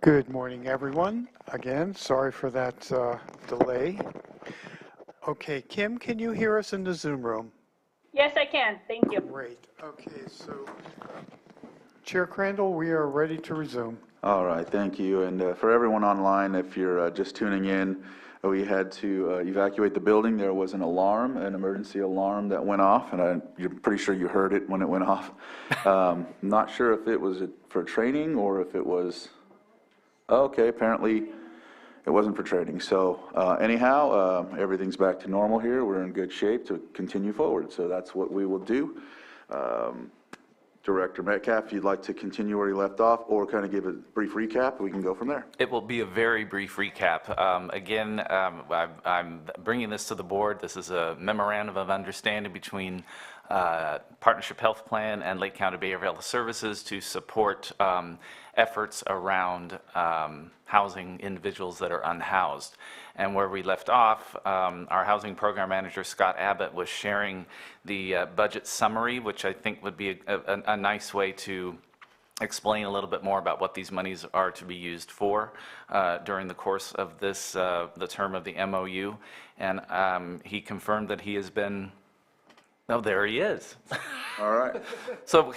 Good morning, everyone. Again, sorry for that delay. Okay, Kim, can you hear us in the Zoom room? Yes, I can. Thank you. Great. Okay, so Chair Crandall, we are ready to resume. All right, thank you. And for everyone online, if you're just tuning in, we had to evacuate the building. There was an alarm, an emergency alarm that went off, and you're pretty sure you heard it when it went off. Not sure if it was for training or if it was, okay, apparently it wasn't for training. So anyhow, everything's back to normal here. We're in good shape to continue forward. So that's what we will do. Director Metcalf, if you'd like to continue where you left off or kind of give a brief recap, we can go from there. It will be a very brief recap. I'm bringing this to the board. This is a memorandum of understanding between Partnership Health Plan and Lake County Behavioral Health Services to support efforts around housing individuals that are unhoused. And where we left off, our housing program manager, Scott Abbott, was sharing the budget summary, which I think would be a nice way to explain a little bit more about what these monies are to be used for during the course of this, the term of the MOU. And he confirmed that he has been, oh, there he is. All right. So,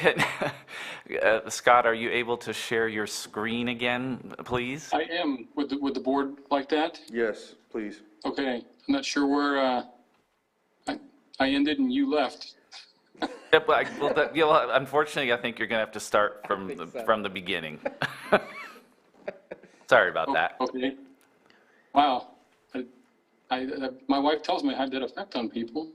Scott, are you able to share your screen again, please? I am. Would the board like that? Yes, please. Okay. I'm not sure where I ended and you left. Unfortunately, I think you're going to have to start from the beginning. Sorry about that. Okay. Wow. My wife tells me I had that effect on people.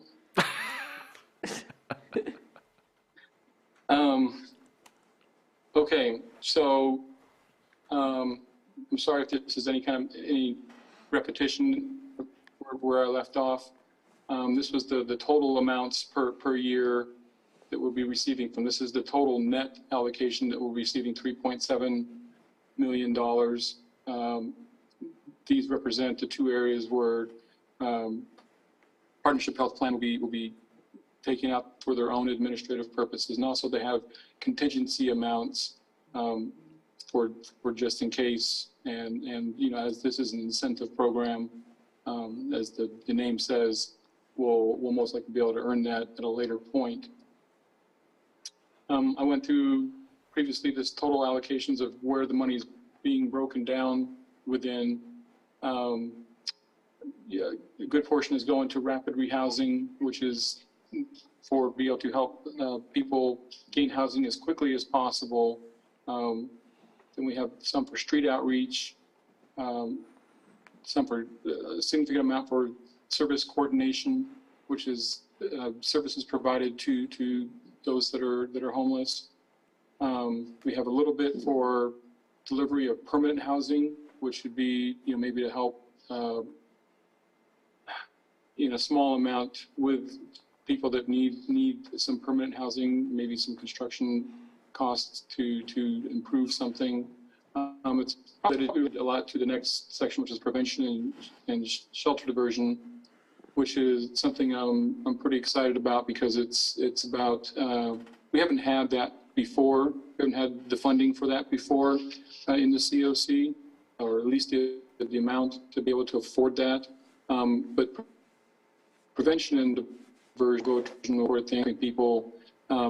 Okay, so I'm sorry if this is any repetition where I left off. This was the total amounts per year that we'll be receiving from. This is the total net allocation that we'll be receiving, $3.7 million. These represent the two areas where Partnership Health Plan will be taken out for their own administrative purposes. And also they have contingency amounts for just in case. And you know, as this is an incentive program, as the name says, we'll most likely be able to earn that at a later point. I went through previously this total allocations of where the money is being broken down within. Yeah, a good portion is going to rapid rehousing, which is for be able to help people gain housing as quickly as possible. Then we have some for street outreach, some for a significant amount for service coordination, which is services provided to those that are homeless. We have a little bit for delivery of permanent housing, which would be, you know, maybe to help in a small amount with people that need some permanent housing, maybe some construction costs to improve something. It's related a lot to the next section, which is prevention and shelter diversion, which is something I'm pretty excited about because it's about, we haven't had that before. We haven't had the funding for that before in the COC, or at least the amount to be able to afford that. But prevention and diversion, where people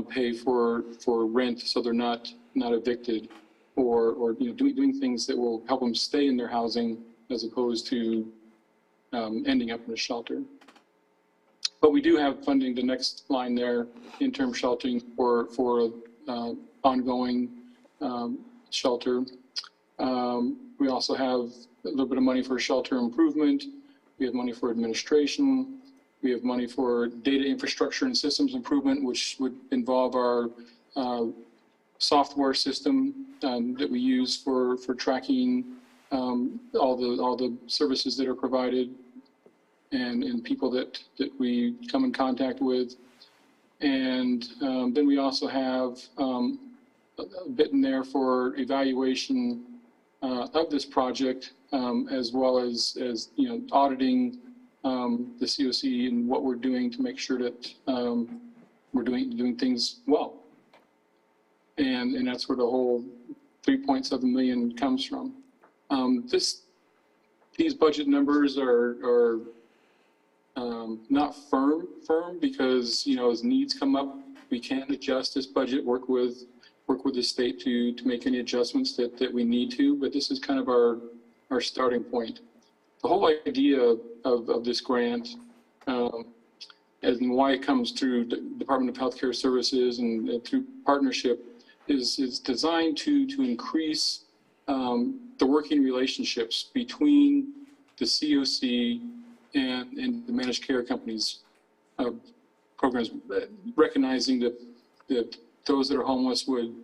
pay for rent so they're not evicted, or you know, doing things that will help them stay in their housing as opposed to ending up in a shelter. But we do have funding, the next line there, interim sheltering for ongoing shelter. We also have a little bit of money for shelter improvement. We have money for administration. We have money for data infrastructure and systems improvement, which would involve our software system that we use for tracking all the services that are provided and people that we come in contact with. And then we also have a bit in there for evaluation of this project, as well as you know, auditing the COC and what we're doing to make sure that we're doing things well. And that's where the whole 3.7 million comes from. These budget numbers are not firm because, as needs come up, we can adjust this budget, work with the state to make any adjustments that we need to, but this is kind of our starting point. The whole idea of this grant and why it comes through the Department of Healthcare Services and through partnership is designed to increase the working relationships between the COC and the managed care companies programs, recognizing that those that are homeless would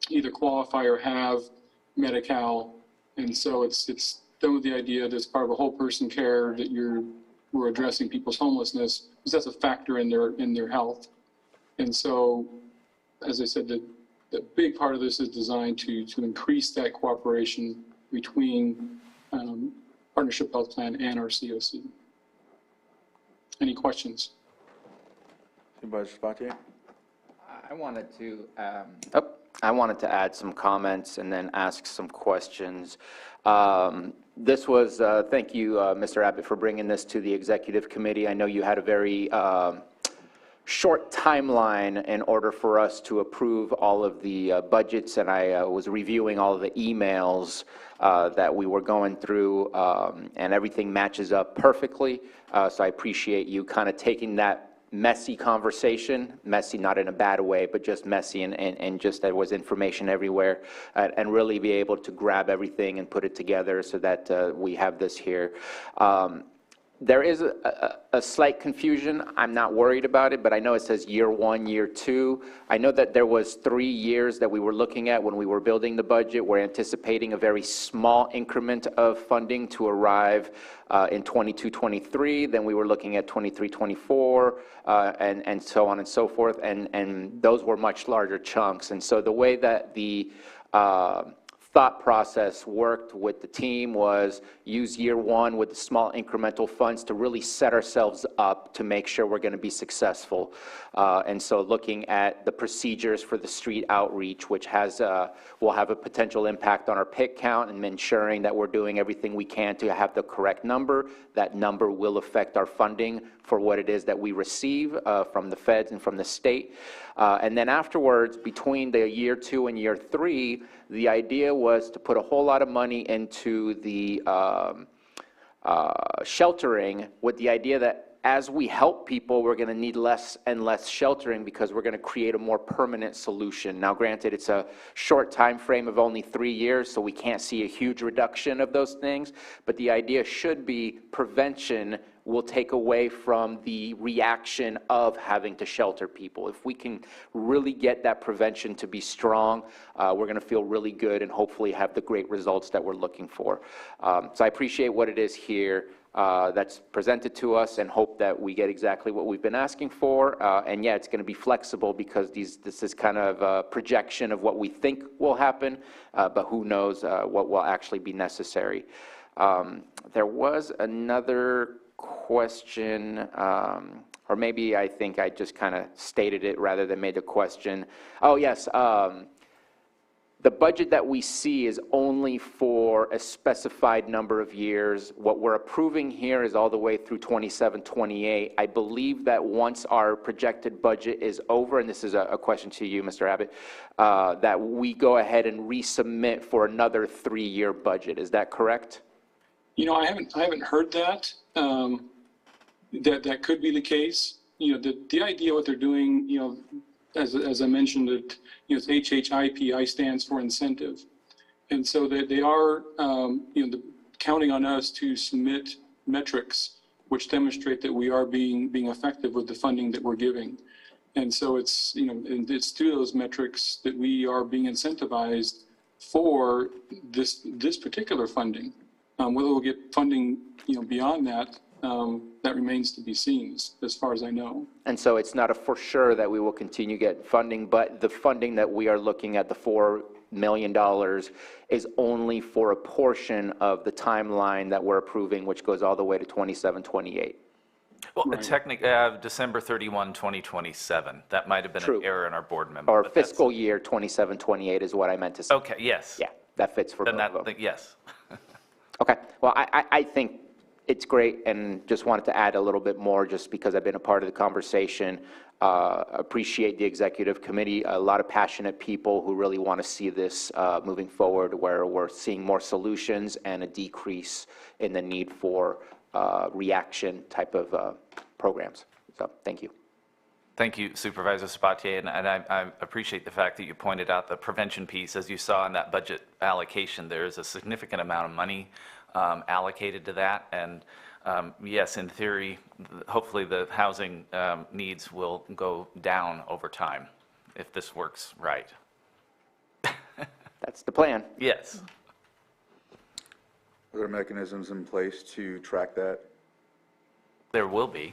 either qualify or have Medi-Cal, and so it's done with the idea that as part of a whole person care that we're addressing people's homelessness, because that's a factor in their health. And so, as I said, the big part of this is designed to increase that cooperation between Partnership Health Plan and our COC. Any questions? Supervisor Sabatier? I wanted to add some comments and then ask some questions. This was, thank you, Mr. Abbott, for bringing this to the executive committee. I know you had a very short timeline in order for us to approve all of the budgets, and I was reviewing all of the emails that we were going through, and everything matches up perfectly. So I appreciate you kind of taking that messy conversation, messy not in a bad way, but just messy, and just there was information everywhere, and really be able to grab everything and put it together so that we have this here. There is a slight confusion. I'm not worried about it, but I know it says year 1, year 2. I know that there was 3 years that we were looking at when we were building the budget. We're anticipating a very small increment of funding to arrive in 22-23. Then we were looking at 23-24, and so on and so forth. And those were much larger chunks. And so the way that the thought process worked with the team was use year 1 with the small incremental funds to really set ourselves up to make sure we're going to be successful. And so looking at the procedures for the street outreach, which will have a potential impact on our pick count, and ensuring that we're doing everything we can to have the correct number. That number will affect our funding for what it is that we receive from the feds and from the state. And then afterwards, between the year 2 and year 3, the idea was to put a whole lot of money into the sheltering, with the idea that as we help people, we're going to need less and less sheltering because we're going to create a more permanent solution. Now, granted, it's a short time frame of only 3 years, so we can't see a huge reduction of those things, but the idea should be prevention will take away from the reaction of having to shelter people. If we can really get that prevention to be strong, we're going to feel really good and hopefully have the great results that we're looking for. So I appreciate what it is here that's presented to us, and hope that we get exactly what we've been asking for. And yeah, it's going to be flexible because this is kind of a projection of what we think will happen, but who knows what will actually be necessary. There was another question, or maybe I think I just kind of stated it rather than made a question. Oh yes, the budget that we see is only for a specified number of years. What we're approving here is all the way through 27-28. I believe that once our projected budget is over, and this is a question to you, Mr. Abbott, that we go ahead and resubmit for another 3-year budget. Is that correct? I haven't heard that. That could be the case. The idea what they're doing, as I mentioned, it's HHIPI stands for incentive, and so they are counting on us to submit metrics which demonstrate that we are being effective with the funding that we're giving. And so it's it's through those metrics that we are being incentivized for this particular funding. Whether we'll get funding beyond that, that remains to be seen, as far as I know. And so it's not a for sure that we will continue to get funding, but the funding that we are looking at, the $4 million, is only for a portion of the timeline that we're approving, which goes all the way to 27-28. Well, Right. technically, December 31, 2027. That might have been True. an error in our board memo. Or but that's- fiscal year 27-28 is what I meant to say. Okay, yes. Yeah, that fits for Then both of them. yes. Okay, well, I think it's great, and just wanted to add a little bit more, just because I've been a part of the conversation. Appreciate the executive committee, a lot of passionate people who really want to see this moving forward, where we're seeing more solutions and a decrease in the need for reaction type of programs. So, thank you. Thank you, Supervisor Sabatier, and I appreciate the fact that you pointed out the prevention piece. As you saw in that budget allocation, there is a significant amount of money allocated to that, and yes, in theory, hopefully the housing needs will go down over time if this works right. That's the plan. Yes. Are there mechanisms in place to track that? There will be.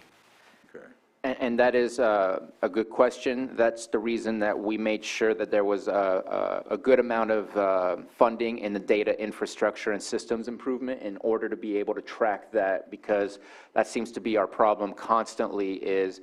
Okay. And that is a good question. That's the reason that we made sure that there was a good amount of funding in the data infrastructure and systems improvement in order to be able to track that, because that seems to be our problem constantly, is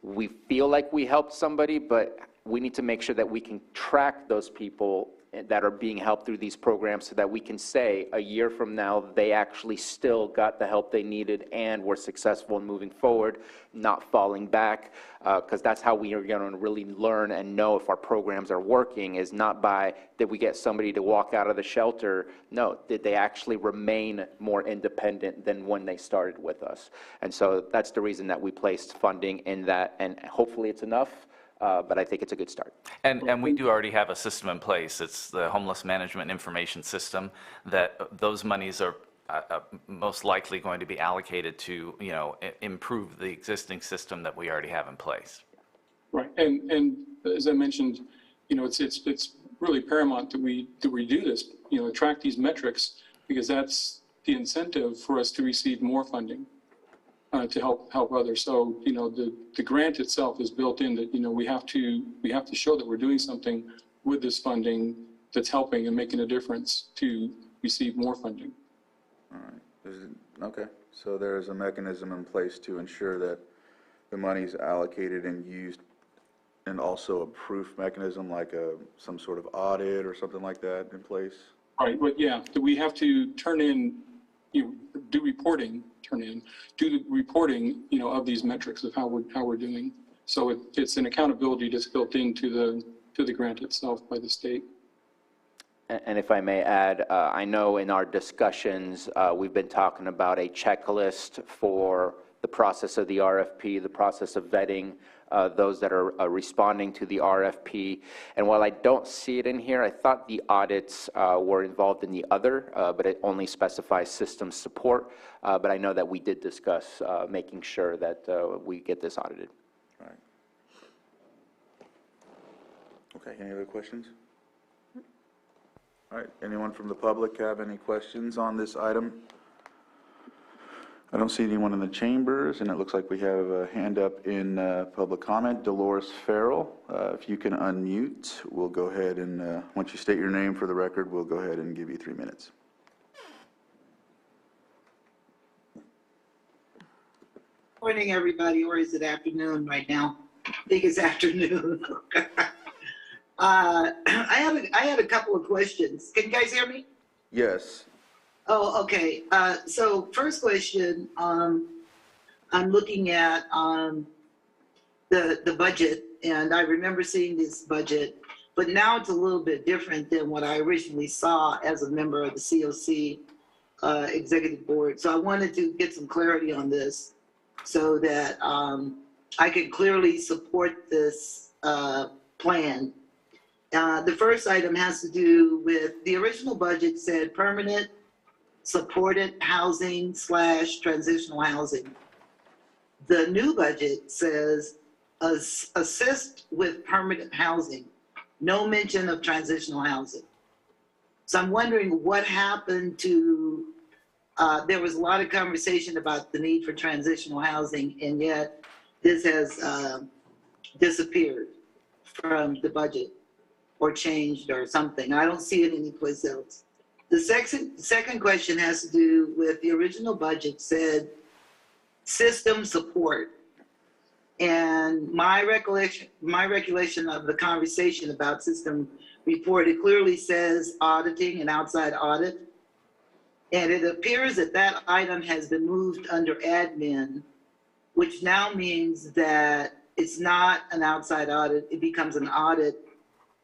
we feel like we helped somebody, but we need to make sure that we can track those people that are being helped through these programs, so that we can say a year from now they actually still got the help they needed and were successful in moving forward, not falling back, because that's how we are going to really learn and know if our programs are working, is not by did we get somebody to walk out of the shelter. No, did they actually remain more independent than when they started with us? And so that's the reason that we placed funding in that, and hopefully it's enough. But I think it's a good start. And we do already have a system in place. It's the Homeless Management Information System, that those monies are most likely going to be allocated to, improve the existing system that we already have in place. Right, and as I mentioned, it's really paramount that we do this, track these metrics, because that's the incentive for us to receive more funding. To help others. So, the grant itself is built in that, we have to show that we're doing something with this funding that's helping and making a difference to receive more funding. All right. Okay. So there's a mechanism in place to ensure that the money's allocated and used, and also a proof mechanism like some sort of audit or something like that in place? Right, but yeah, we have to turn in, do reporting, do the reporting, of these metrics of how we're doing. So it's an accountability that's built into the grant itself by the state. And if I may add, I know in our discussions, we've been talking about a checklist for the process of the RFP, the process of vetting those that are responding to the RFP. And while I don't see it in here, I thought the audits were involved in the other, but it only specifies system support. But I know that we did discuss making sure that we get this audited. All right. Okay, any other questions? All right, anyone from the public have any questions on this item? I don't see anyone in the chambers, and it looks like we have a hand up in public comment. Dolores Farrell, if you can unmute, we'll go ahead and, once you state your name for the record, we'll go ahead and give you 3 minutes. Morning, everybody, or is it afternoon right now? I think it's afternoon. I had a couple of questions. Can you guys hear me? Yes. Oh, okay. So first question, I'm looking at the budget, and I remember seeing this budget, but now it's a little bit different than what I originally saw as a member of the COC executive board. So I wanted to get some clarity on this so that I could clearly support this plan. The first item has to do with the original budget said permanent supported housing / transitional housing. The new budget says assist with permanent housing, no mention of transitional housing. So I'm wondering what happened to, there was a lot of conversation about the need for transitional housing, and yet this has disappeared from the budget or changed or something. I don't see it anyplace else. The second question has to do with the original budget said system support. And my recollection of the conversation about system report, it clearly says auditing and outside audit. And it appears that that item has been moved under admin, which now means that it's not an outside audit. It becomes an audit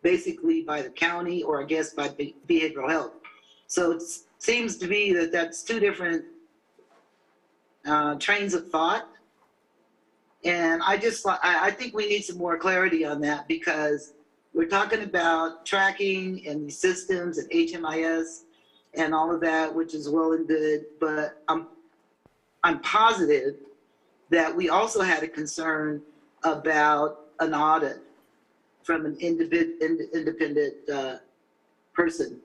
basically by the county, or I guess by behavioral health. So it seems to be that that's two different trains of thought. And I think we need some more clarity on that, because we're talking about tracking and these systems and HMIS and all of that, which is well and good, but I'm positive that we also had a concern about an audit from an independent person.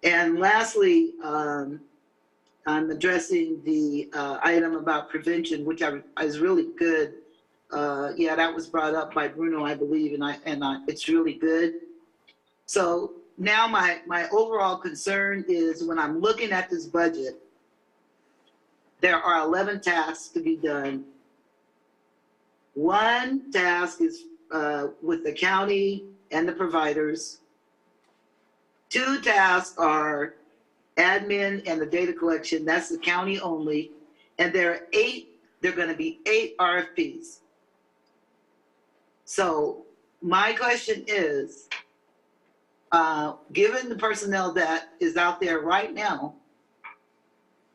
And lastly, I'm addressing the item about prevention, which is really good. Yeah, that was brought up by Bruno, I believe, and it's really good. So now my overall concern is, when I'm looking at this budget, there are 11 tasks to be done. One task is with the county and the providers. 2 tasks are admin and the data collection. That's the county only. And there are going to be 8 RFPs. So my question is, given the personnel that is out there right now,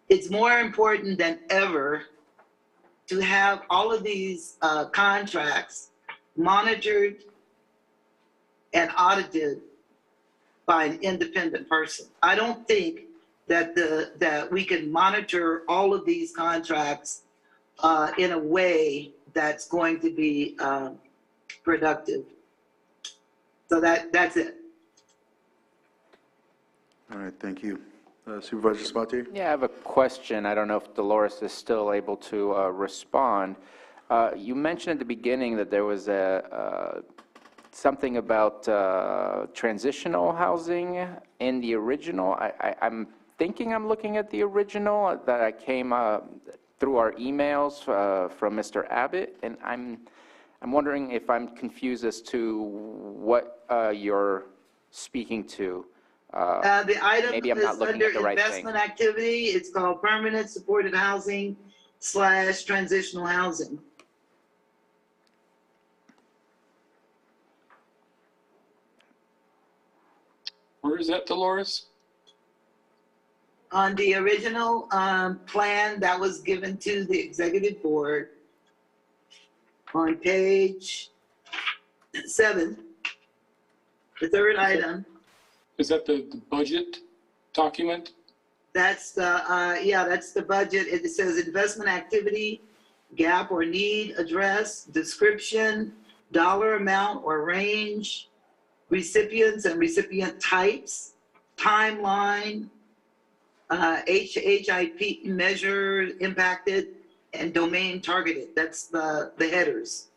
it's more important than ever to have all of these contracts monitored and audited by an independent person. I don't think that we can monitor all of these contracts in a way that's going to be productive. So that's it. All right, thank you. Supervisor Sabatier? Yeah, I have a question. I don't know if Dolores is still able to respond. You mentioned at the beginning that there was something about transitional housing in the original. I'm thinking I'm looking at the original that I came through our emails from Mr. Abbott, and I'm wondering if I'm confused as to what you're speaking to. The item Maybe I'm is not looking under at the right thing. investment activity. It's called permanent supported housing / transitional housing. Where is that, Dolores? On the original plan that was given to the executive board, on page 7, the third item. Is that the budget document? That's that's the budget. It says investment activity, gap or need address, description, dollar amount or range, recipients and recipient types, timeline, HIP measured, impacted, and domain targeted. That's the headers.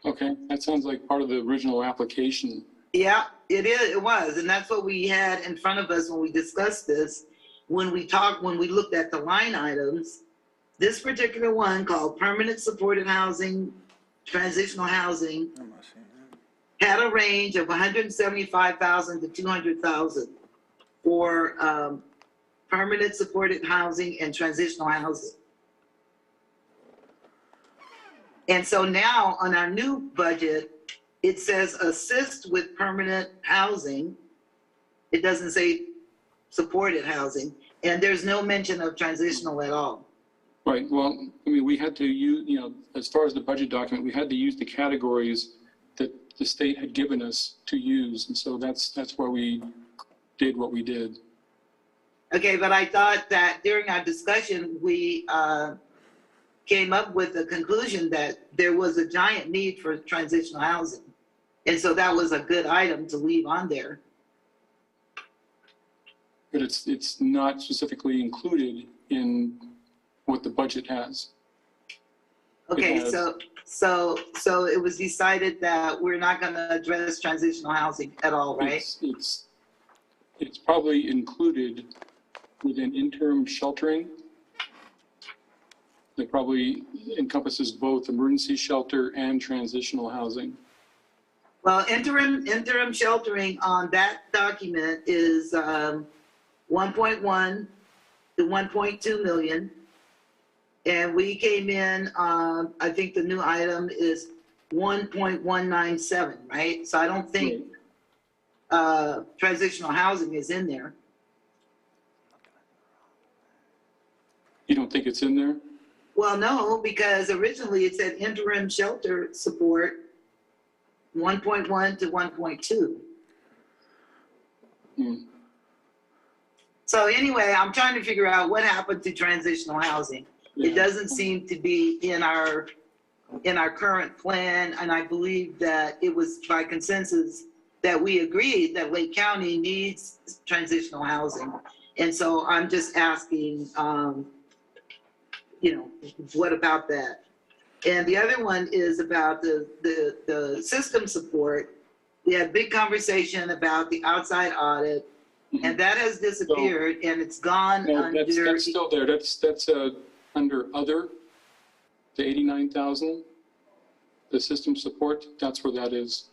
Okay, that sounds like part of the original application. Yeah, it is. It was, and that's what we had in front of us when we discussed this. When we looked at the line items, this particular one called permanent supported housing, transitional housing, had a range of 175,000 to 200,000 for permanent supported housing and transitional housing. And so now on our new budget, it says assist with permanent housing. It doesn't say supported housing, and there's no mention of transitional at all. Right, well, I mean, we had to use, as far as the budget document, we had to use the categories that the state had given us to use. And so that's why we did what we did. Okay, but I thought that during our discussion, we came up with the conclusion that there was a giant need for transitional housing. And so that was a good item to leave on there. But it's not specifically included in what the budget has. Okay, so it was decided that we're not going to address transitional housing at all, right? It's probably included within interim sheltering. It probably encompasses both emergency shelter and transitional housing. Well, interim sheltering on that document is 1.1 to 1.2 million. And we came in, I think the new item is 1.197, right? So I don't think transitional housing is in there. You don't think it's in there? Well, no, because originally it said interim shelter support 1.1 to 1.2. So anyway, I'm trying to figure out what happened to transitional housing. It doesn't seem to be in our current plan, and I believe that it was by consensus that we agreed that Lake County needs transitional housing. And so I'm just asking, what about that? And the other one is about the system support. We had a big conversation about the outside audit, and that has disappeared, and it's gone No, under. that's still there. That's under other, the 89,000, the system support. That's where that is.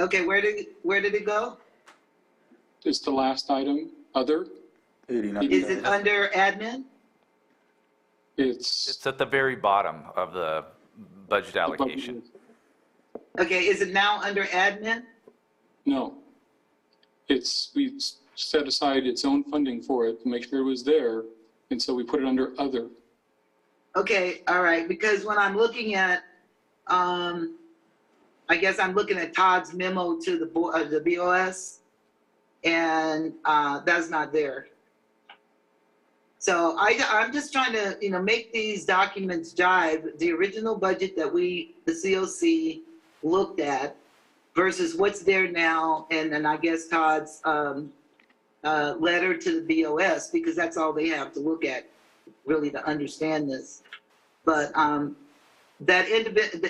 Okay, where did it go? It's the last item, other. 89. Is it under admin? It's at the very bottom of the budget allocation. Okay, is it now under admin? No. We set aside its own funding for it to make sure it was there, and so we put it under other. Okay, all right, because when I'm looking at, I guess I'm looking at Todd's memo to the BOS, and that's not there. So I'm just trying to, make these documents jive. The original budget that the COC looked at versus what's there now, and then I guess Todd's letter to the BOS, because that's all they have to look at really to understand this. But the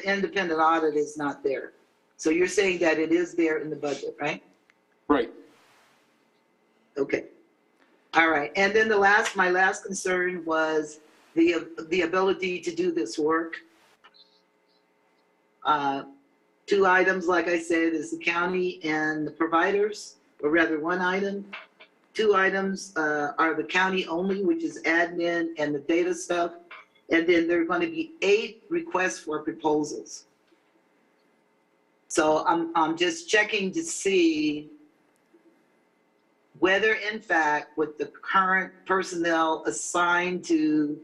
independent audit is not there. So you're saying that it is there in the budget, right? Right. Okay. All right. And then my last concern was the ability to do this work. 2 items, like I said, is the county and the providers, or rather 1 item. 2 items are the county only, which is admin and the data stuff. And then there are going to be 8 requests for proposals. So I'm just checking to see whether in fact with the current personnel assigned to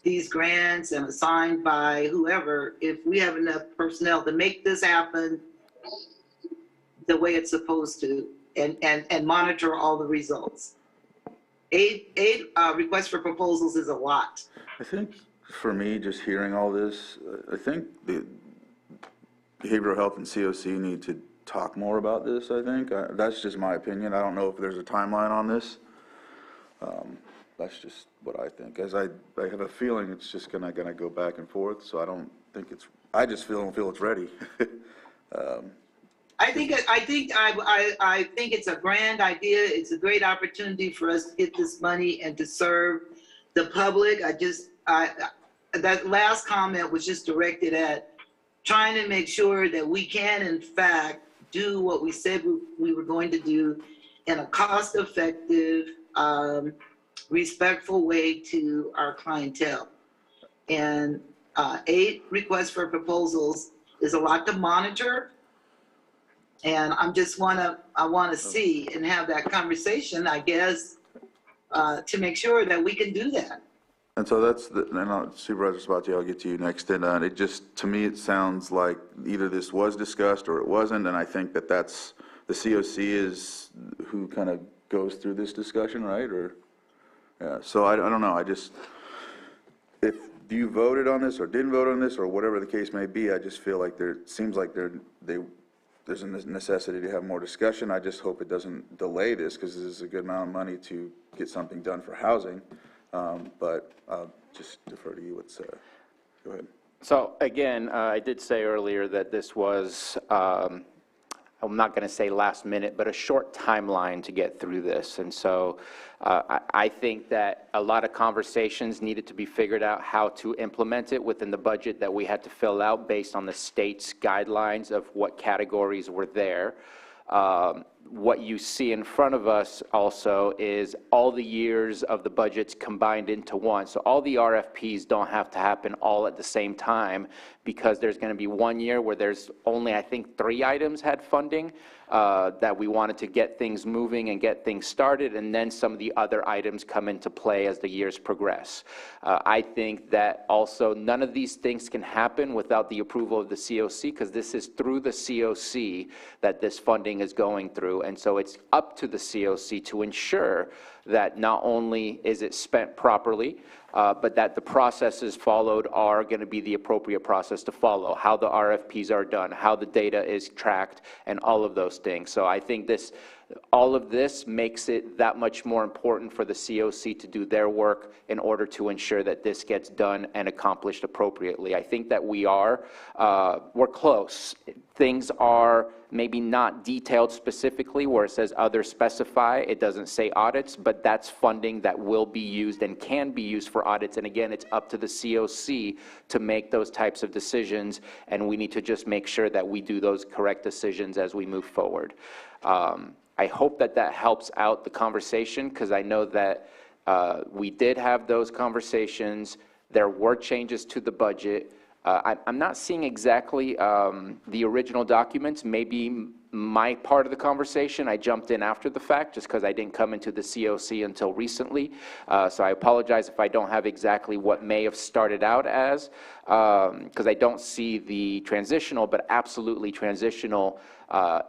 these grants and assigned by whoever, if we have enough personnel to make this happen the way it's supposed to and monitor all the results. 8 requests for proposals is a lot. I think for me, just hearing all this, I think the behavioral health and COC need to talk more about this, I think. That's just my opinion. I don't know if there's a timeline on this. That's just what I think. As I have a feeling it's just gonna go back and forth, so I don't think I just don't feel it's ready. I think it's a grand idea. It's a great opportunity for us to get this money and to serve the public. That last comment was just directed at trying to make sure that we can, in fact, do what we said we were going to do in a cost-effective, respectful way to our clientele. And 8 requests for proposals is a lot to monitor. And I want to see and have that conversation, I guess, to make sure that we can do that. And so that's and Supervisor Spati, I'll get to you next. And it just, to me, it sounds like either this was discussed or it wasn't. And I think that's the COC is who kind of goes through this discussion, right? Or, yeah. So I don't know. If you voted on this or didn't vote on this or whatever the case may be, I just feel like seems like there's a necessity to have more discussion. I just hope it doesn't delay this, because this is a good amount of money to get something done for housing. But I'll just defer to you. Go ahead. So again, I did say earlier that this was, I I'm not going to say last minute, but a short timeline to get through this. And so I think that a lot of conversations needed to be figured out how to implement it within the budget that we had to fill out based on the state's guidelines of what categories were there. What you see in front of us also is all the years of the budgets combined into one. So all the RFPs don't have to happen all at the same time, because there's going to be one year where there's only, I think, 3 items had funding that we wanted to get things moving and get things started, and then some of the other items come into play as the years progress. I think that also none of these things can happen without the approval of the COC, because this is through the COC that this funding is going through. And so it's up to the COC to ensure that not only is it spent properly, but that the processes followed are going to be the appropriate process to follow, how the RFPs are done, how the data is tracked, and all of those things. So I think all of this makes it that much more important for the COC to do their work in order to ensure that this gets done and accomplished appropriately. I think that we're close. Things are maybe not detailed specifically where it says others specify. It doesn't say audits, but that's funding that will be used and can be used for audits. And again, it's up to the COC to make those types of decisions, and we need to just make sure that we do those correct decisions as we move forward. I hope that that helps out the conversation, because I know that we did have those conversations. There were changes to the budget. I'm not seeing exactly the original documents. Maybe my part of the conversation, I jumped in after the fact just because I didn't come into the COC until recently. So I apologize if I don't have exactly what may have started out as, because I don't see the transitional, but absolutely transitional.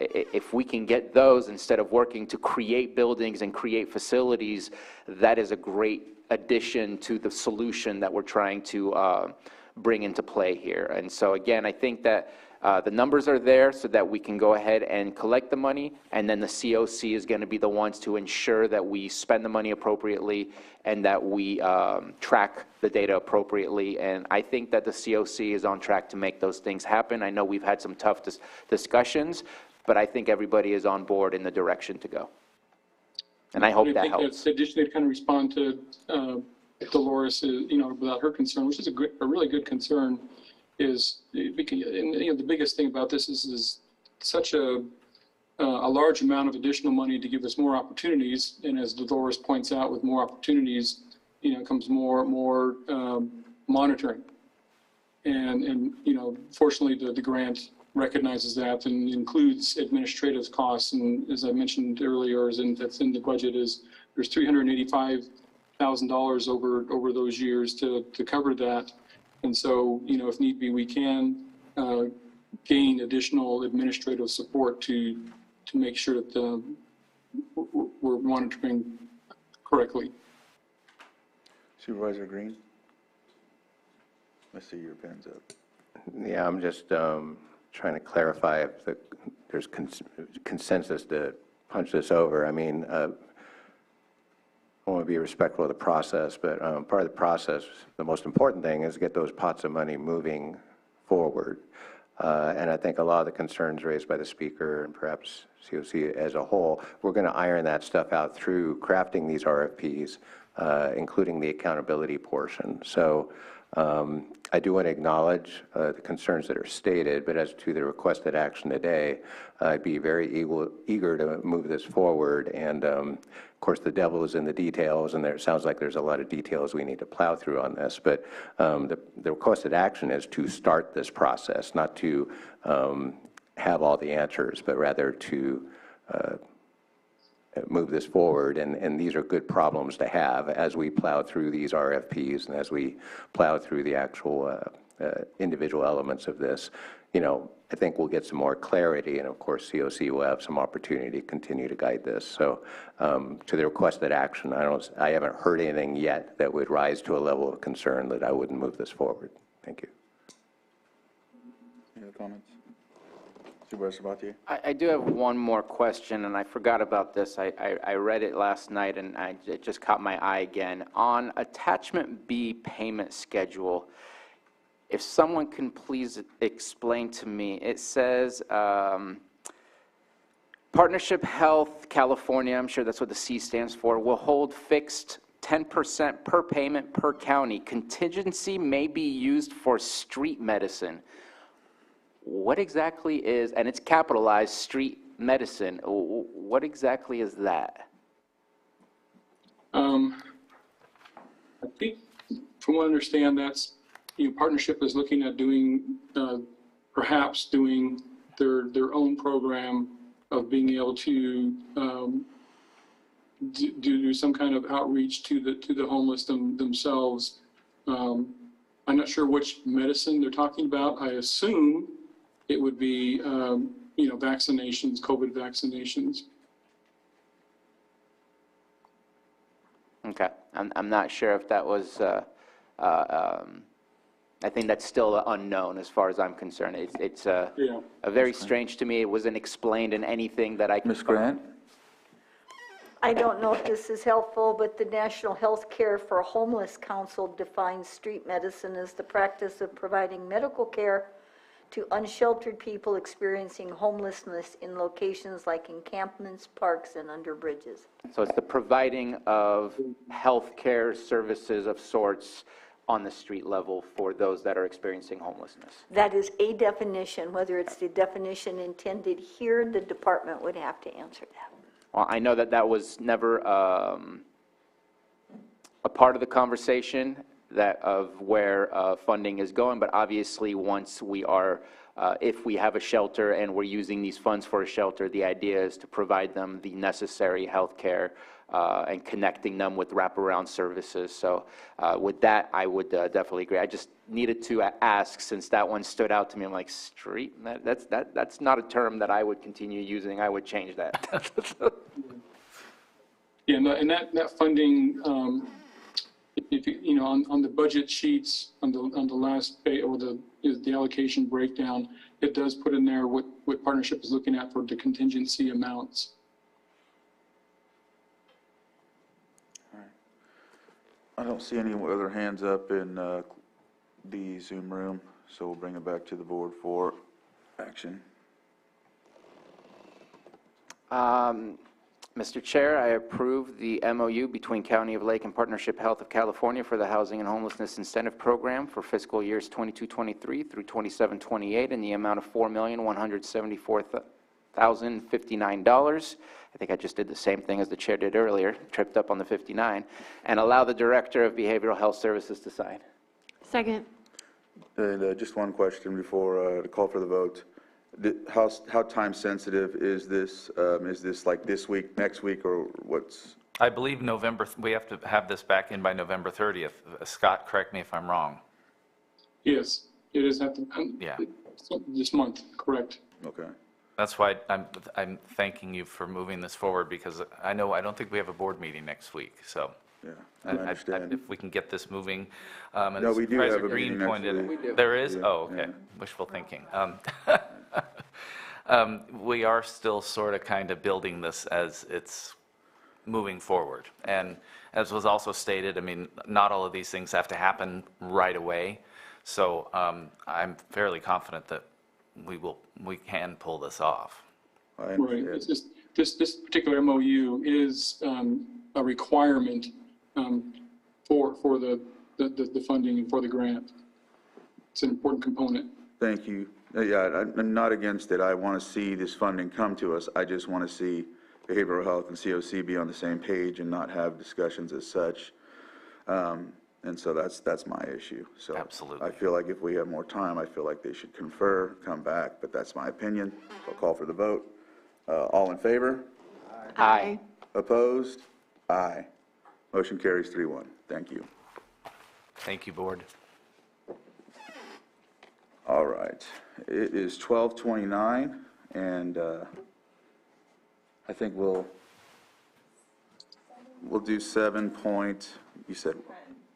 If we can get those instead of working to create buildings and create facilities, that is a great addition to the solution that we're trying to bring into play here. And so again, I think that the numbers are there so that we can go ahead and collect the money, and then the COC is going to be the ones to ensure that we spend the money appropriately and that we track the data appropriately. And I think that the COC is on track to make those things happen. I know we've had some tough discussions, but I think everybody is on board in the direction to go. And I hope that helps. Additionally, to kind of respond to Dolores, about her concern, which is a really good concern, is because, the biggest thing about this is such a large amount of additional money to give us more opportunities. And as Dolores points out, with more opportunities, comes more monitoring. And fortunately, the grant recognizes that and includes administrative costs. And as I mentioned earlier, that's in the budget, there's $385,000 over those years to cover that. And so, if need be, we can gain additional administrative support to make sure that we're monitoring correctly. Supervisor Green? I see your pen's up. Yeah, I'm just trying to clarify if there's consensus to punch this over. I mean, I want to be respectful of the process, but part of the process, the most important thing is to get those pots of money moving forward. And I think a lot of the concerns raised by the speaker and perhaps COC as a whole, we're going to iron that stuff out through crafting these RFPs, including the accountability portion. So I do want to acknowledge the concerns that are stated, but as to the requested action today, I'd be very eager to move this forward. And of course, the devil is in the details, and it sounds like there's a lot of details we need to plow through on this. But the requested action is to start this process, not to have all the answers, but rather to move this forward, and these are good problems to have as we plow through these RFPs and as we plow through the actual individual elements of this. I think we'll get some more clarity, and of course COC will have some opportunity to continue to guide this. So to the requested action, I haven't heard anything yet that would rise to a level of concern that I wouldn't move this forward. Thank you. Any other comments? Supervisor Sabatier? I do have one more question, and I forgot about this. I read it last night, and it just caught my eye again. On attachment B payment schedule, if someone can please explain to me, it says Partnership Health California, I'm sure that's what the C stands for, will hold fixed 10% per payment per county. Contingency may be used for street medicine. What exactly is, and it's capitalized, street medicine, what exactly is that? I think, from what I understand, that's, partnership is looking at doing, perhaps doing their own program of being able to do some kind of outreach to the homeless themselves. I'm not sure which medicine they're talking about. I assume it would be, vaccinations, COVID vaccinations. Okay, I'm not sure if that was, I think that's still unknown as far as I'm concerned. It's a very strange to me. It wasn't explained in anything that I could Ms. Grant? I don't know if this is helpful, but the National Health Care for Homeless Council defines street medicine as the practice of providing medical care to unsheltered people experiencing homelessness in locations like encampments, parks, and under bridges. So it's the providing of health care services of sorts on the street level for those that are experiencing homelessness. That is a definition. Whether it's the definition intended here, the department would have to answer that. Well, I know that was never a part of the conversation that of where funding is going, but obviously once we are, if we have a shelter and we're using these funds for a shelter, the idea is to provide them the necessary health care and connecting them with wraparound services. So with that, I would definitely agree. I just needed to ask, since that one stood out to me. I'm like, street? That's not a term that I would continue using. I would change that. Yeah, and that funding, if you, on the budget sheets, on the last page, or the allocation breakdown, it does put in there what partnership is looking at for the contingency amounts. I don't see any other hands up in the Zoom room, so we'll bring it back to the board for action. Mr. Chair, I approve the MOU between County of Lake and Partnership Health of California for the Housing and Homelessness Incentive Program for fiscal years 22-23 through 27-28 in the amount of $4,174,059. I think I just did the same thing as the chair did earlier, tripped up on the 59, and allow the Director of Behavioral Health Services to sign. Second. And just one question before the call for the vote. How time sensitive is this? Is this like this week, next week, or what's? I believe we have to have this back in by November 30th. Scott, correct me if I'm wrong. Yes, it is at the, Yeah. this month, correct. Okay. That's why I'm thanking you for moving this forward, because I don't think we have a board meeting next week, so. Yeah, I understand. If we can get this moving. No, we do have a meeting next week. We do. There is? Yeah, Oh, okay. yeah. Wishful thinking. We are still sort of kind of building this as it's moving forward. And as was also stated, I mean, not all of these things have to happen right away. So I'm fairly confident that we can pull this off. Right, it's just, this particular MOU is a requirement for the funding and for the grant. It's an important component. Thank you. Yeah, I'm not against it. I want to see this funding come to us. I just want to see behavioral health and COC be on the same page and not have discussions as such. And so that's my issue. So Absolutely. I feel like if we have more time, I feel like they should confer, come back, but that's my opinion. I'll call for the vote. All in favor? Aye. Opposed? Aye. Motion carries 3-1. Thank you. Thank you, board. All right. It is 12:29, and I think we'll do 7 point, you said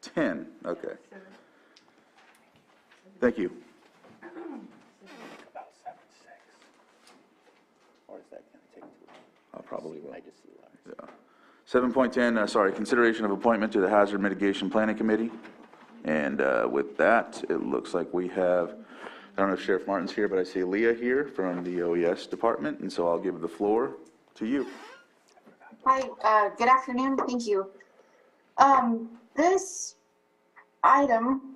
10, okay. Thank you. Or is that going to take too long? I probably will. I just see letters. Yeah. 7.10, sorry, consideration of appointment to the Hazard Mitigation Planning Committee. And with that, it looks like we have, I don't know if Sheriff Martin's here, but I see Leah here from the OES department, and so I'll give the floor To you. Hi, good afternoon, thank you. This item,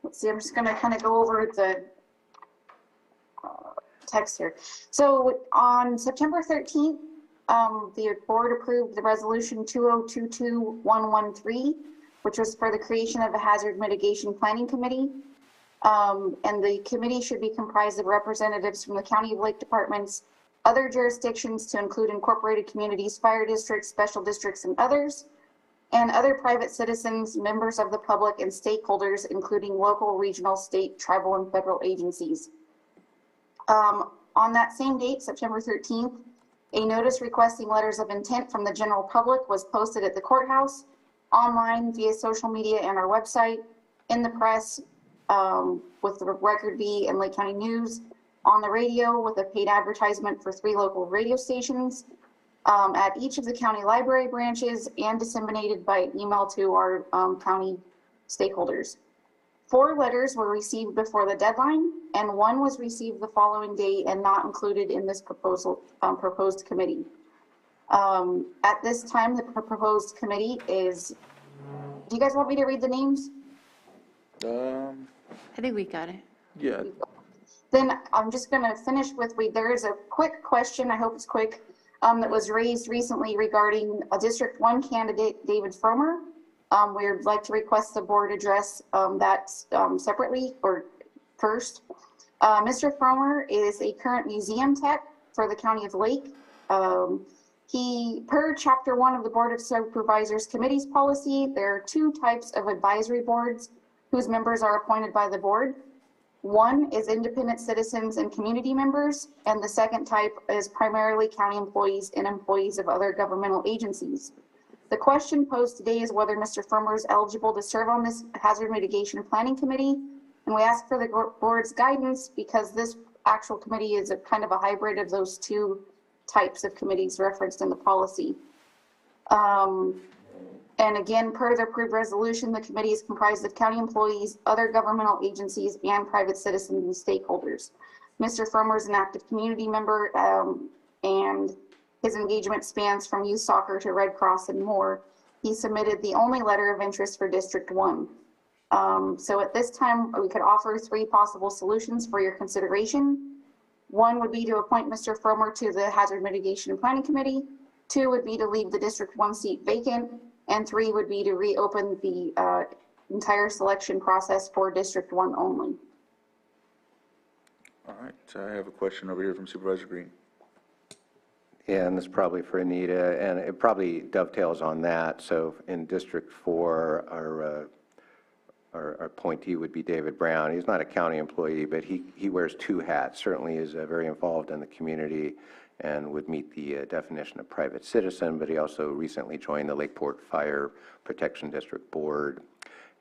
let's see, I'm just gonna kind of go over the text here. So on September 13th, the board approved the resolution 2022113, which was for the creation of a hazard mitigation planning committee. And the committee should be comprised of representatives from the County of Lake departments, other jurisdictions to include incorporated communities, fire districts, special districts, and others, and other private citizens, members of the public, and stakeholders, including local, regional, state, tribal, and federal agencies. On that same date, September 13th, a notice requesting letters of intent from the general public was posted at the courthouse, online, via social media, and our website, in the press, with the Record B and Lake County News, on the radio with a paid advertisement for 3 local radio stations, at each of the county library branches, and disseminated by email to our county stakeholders. 4 letters were received before the deadline, and 1 was received the following day and not included in this proposed committee. At this time, the proposed committee is, do you guys want me to read the names? I think we got it. Yeah. Then I'm just going to finish with, there is a quick question, I hope it's quick, that was raised recently regarding a District 1 candidate, David Fromer. We would like to request the board address that separately or first. Mr. Fromer is a current museum tech for the County of Lake. He, per Chapter 1 of the Board of Supervisors Committees policy, there are 2 types of advisory boards whose members are appointed by the board. One is independent citizens and community members, and the second type is primarily county employees and employees of other governmental agencies. The question posed today is whether Mr. Fromer is eligible to serve on this Hazard Mitigation Planning Committee, and we ask for the board's guidance because this actual committee is a kind of a hybrid of those 2 types of committees referenced in the policy. And again, per the approved resolution, the committee is comprised of county employees, other governmental agencies, and private citizens and stakeholders. Mr. Fromer is an active community member, and his engagement spans from youth soccer to Red Cross and more. He submitted the only letter of interest for District 1. So at this time, we could offer 3 possible solutions for your consideration. 1 would be to appoint Mr. Fromer to the Hazard Mitigation and Planning Committee. 2 would be to leave the District 1 seat vacant. And 3 would be to reopen the entire selection process for District 1 only. All right, I have a question over here from Supervisor Green. Yeah, and this is probably for Anita, and it probably dovetails on that. So in District 4, our appointee would be David Brown. He's not a county employee, but he wears 2 hats. Certainly is very involved in the community and would meet the definition of private citizen, but he also recently joined the Lakeport Fire Protection District Board.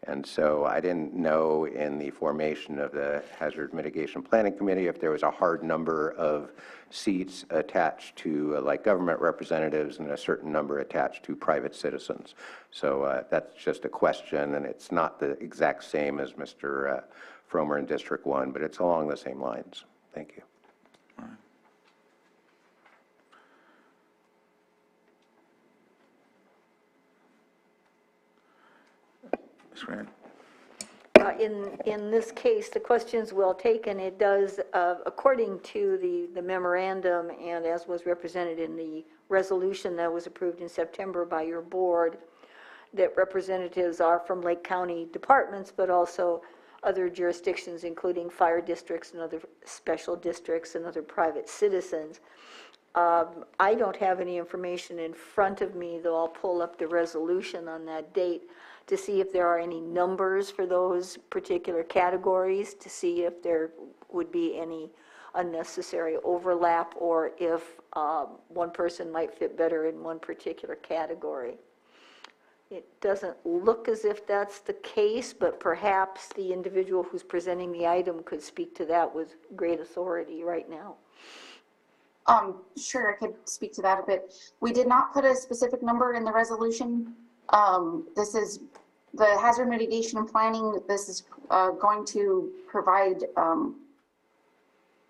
And so I didn't know in the formation of the Hazard Mitigation Planning Committee if there was a hard number of seats attached to like government representatives and a certain number attached to private citizens. So that's just a question, and it's not the exact same as Mr. Fromer in District 1, but it's along the same lines. Thank you. Ms. Grant? In this case, the question's well taken. It does, according to the memorandum and as was represented in the resolution that was approved in September by your board, that representatives are from Lake County departments, but also other jurisdictions, including fire districts and other special districts and other private citizens. I don't have any information in front of me, though I'll pull up the resolution on that date to see if there are any numbers for those particular categories, to see if there would be any unnecessary overlap or if one person might fit better in one particular category. It doesn't look as if that's the case, but perhaps the individual who's presenting the item could speak to that with great authority right now. Sure, I could speak to that a bit. We did not put a specific number in the resolution. This is the hazard mitigation and planning. This is going to provide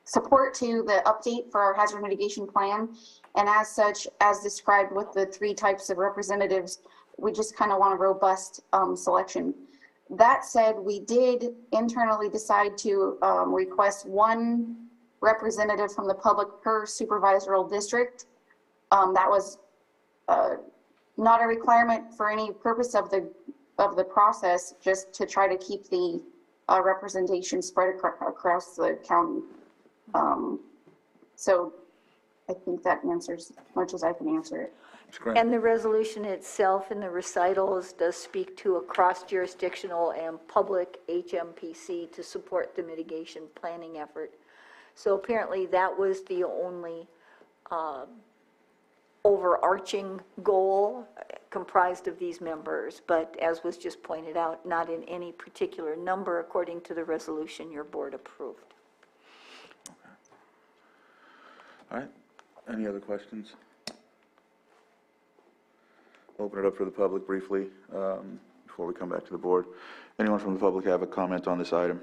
support to the update for our hazard mitigation plan. And as such, as described with the 3 types of representatives, we just kind of want a robust selection. That said, we did internally decide to request 1 representative from the public per supervisorial district. That was not a requirement for any purpose of the process, just to try to keep the representation spread across the county. So I think that answers as much as I can answer it. And the resolution itself in the recitals does speak to a cross-jurisdictional and public HMPC to support the mitigation planning effort. So apparently that was the only overarching goal comprised of these members, but as was just pointed out, not in any particular number according to the resolution your board approved. All right, any other questions? Open it up for the public briefly before we come back to the board. Anyone from the public have a comment on this item?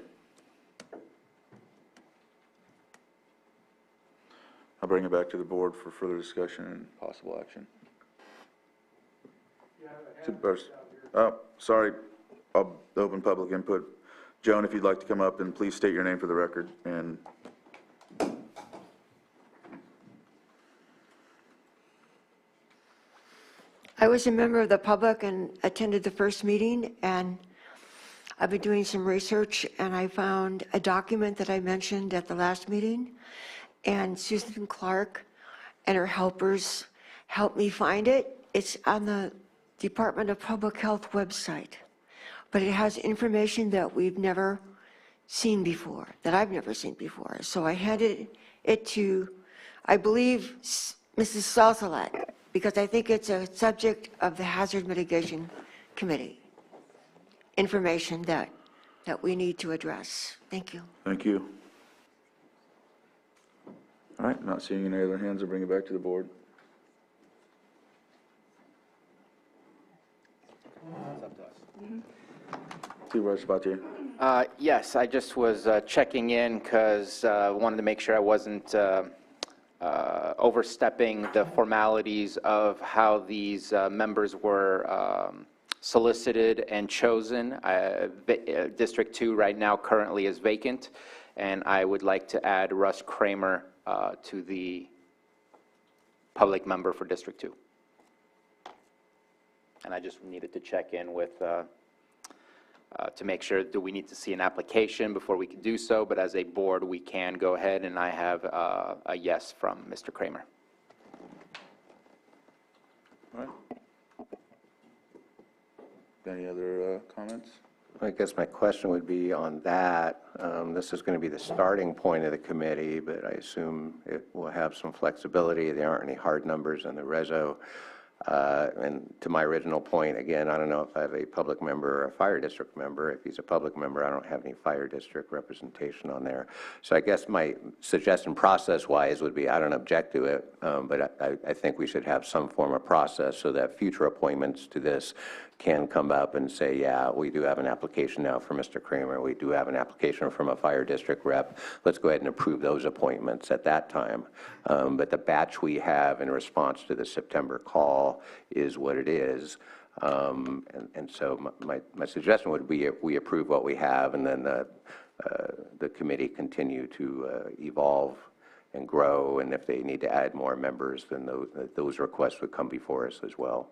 I'll bring it back to the board for further discussion and possible action. Supervisors. Oh, sorry, I'll open public input. Joan, if you'd like to come up and please state your name for the record. And I was a member of the public and attended the first meeting, and I've been doing some research, and I found a document that I mentioned at the last meeting, and Susan Clark and her helpers helped me find it. It's on the Department of Public Health website, but it has information that we've never seen before, that I've never seen before. So I handed it to, I believe, Mrs. Salsalat, because I think it's a subject of the Hazard Mitigation Committee, information that we need to address. Thank you. thank you. All right, not seeing any other hands, I'll bring it back to the board. Supervisor Sabatier. Yes, I just was checking in because I wanted to make sure I wasn't overstepping the formalities of how these members were solicited and chosen. District 2 right now currently is vacant, and I would like to add Russ Kramer to the public member for District 2. And I just needed to check in with, to make sure, do we need to see an application before we can do so? But as a board, we can go ahead, and I have a yes from Mr. Kramer. All right. Any other comments? I guess my question would be on that. This is going to be the starting point of the committee, but I assume it will have some flexibility. There aren't any hard numbers in the reso. And to my original point, again, I don't know if I have a public member or a fire district member. If he's a public member, I don't have any fire district representation on there. So I guess my suggestion process-wise would be, I don't object to it, but I think we should have some form of process so that future appointments to this can come up and say, yeah, we do have an application now for Mr. Kramer. We do have an application from a fire district rep. Let's go ahead and approve those appointments at that time. But the batch we have in response to the September call is what it is. And so my suggestion would be if we approve what we have and then the committee continue to evolve and grow, and if they need to add more members, then those requests would come before us as well.